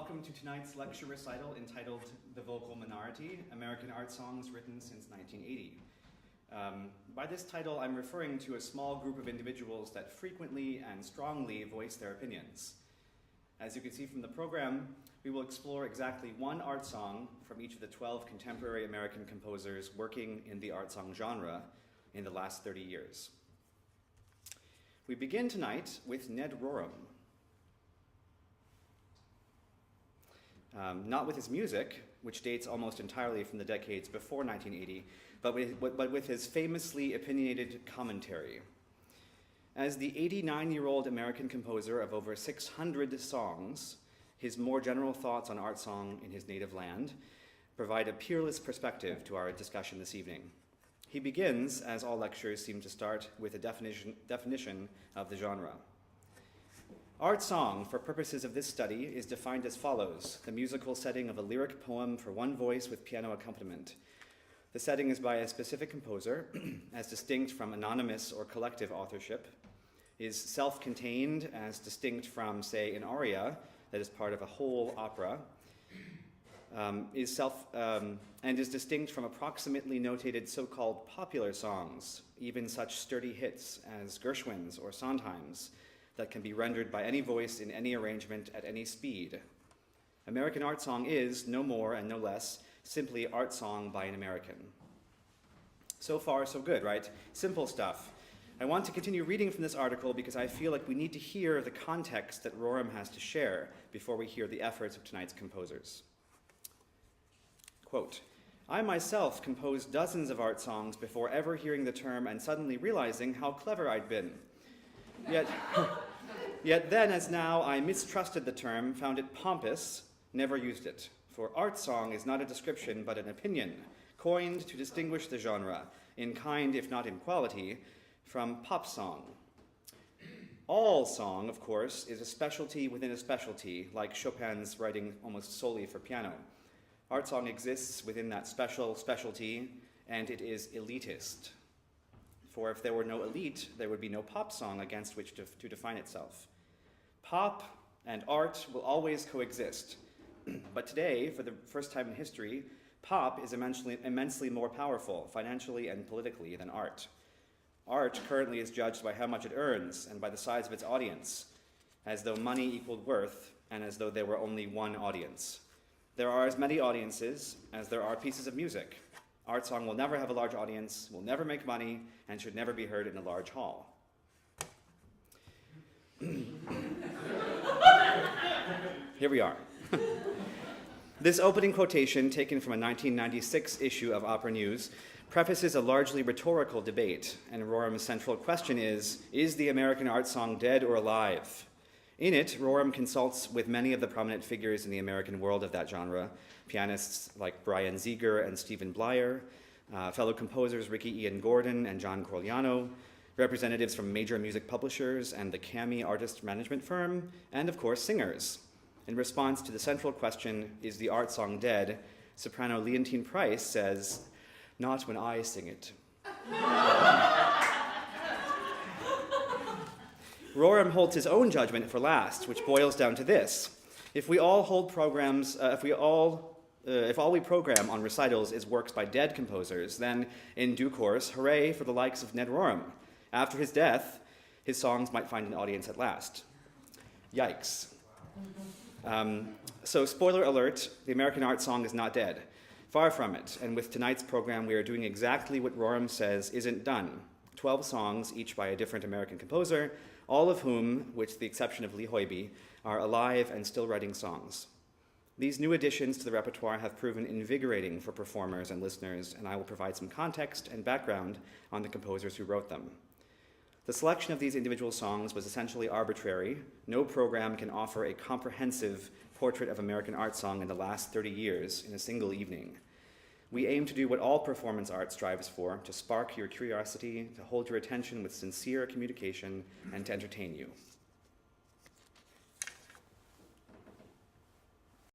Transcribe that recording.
Welcome to tonight's lecture recital entitled The Vocal Minority, American Art Songs Written Since 1980. By this title, I'm referring to a small group of individuals that frequently and strongly voice their opinions. As you can see from the program, we will explore exactly one art song from each of the 12 contemporary American composers working in the art song genre in the last 30 years. We begin tonight with Ned Rorem. Not with his music, which dates almost entirely from the decades before 1980, but with his famously opinionated commentary. As the 89-year-old American composer of over 600 songs, his more general thoughts on art song in his native land provide a peerless perspective to our discussion this evening. He begins, as all lectures seem to start, with a definition of the genre. Art song, for purposes of this study, is defined as follows: the musical setting of a lyric poem for one voice with piano accompaniment. The setting is by a specific composer, as distinct from anonymous or collective authorship, is self-contained, as distinct from, say, an aria that is part of a whole opera, and is distinct from approximately notated so-called popular songs, even such sturdy hits as Gershwin's or Sondheim's, that can be rendered by any voice in any arrangement at any speed. American art song is, no more and no less, simply art song by an American. So far, so good, right? Simple stuff. I want to continue reading from this article because I feel like we need to hear the context that Rorem has to share before we hear the efforts of tonight's composers. Quote, "I myself composed dozens of art songs before ever hearing the term and suddenly realizing how clever I'd been. Yet then, as now, I mistrusted the term, found it pompous, never used it. For art song is not a description, but an opinion, coined to distinguish the genre, in kind, if not in quality, from pop song. All song, of course, is a specialty within a specialty, like Chopin's writing almost solely for piano. Art song exists within that specialty, and it is elitist. For if there were no elite, there would be no pop song against which to define itself. Pop and art will always coexist. But today, for the first time in history, pop is immensely more powerful, financially and politically, than art. Art currently is judged by how much it earns and by the size of its audience, as though money equaled worth and as though there were only one audience. There are as many audiences as there are pieces of music. Art song will never have a large audience, will never make money, and should never be heard in a large hall." Here we are. This opening quotation, taken from a 1996 issue of Opera News, prefaces a largely rhetorical debate, and Rorem's central question is the American art song dead or alive? In it, Rorem consults with many of the prominent figures in the American world of that genre, pianists like Brian Ziegler and Stephen Blyer, fellow composers Ricky Ian Gordon and John Corigliano, representatives from major music publishers and the CAMI artist management firm, and of course singers. In response to the central question, is the art song dead, soprano Leontine Price says, "Not when I sing it." Rorem holds his own judgment for last, which boils down to this: if all we program on recitals is works by dead composers, then in due course, hooray for the likes of Ned Rorem. After his death, his songs might find an audience at last. Yikes. So spoiler alert, the American art song is not dead. Far from it, and with tonight's program, we are doing exactly what Rorem says isn't done. 12 songs, each by a different American composer, all of whom, with the exception of Lee Hoiby, are alive and still writing songs. These new additions to the repertoire have proven invigorating for performers and listeners, and I will provide some context and background on the composers who wrote them. The selection of these individual songs was essentially arbitrary. No program can offer a comprehensive portrait of American art song in the last 30 years in a single evening. We aim to do what all performance art strives for, to spark your curiosity, to hold your attention with sincere communication, and to entertain you.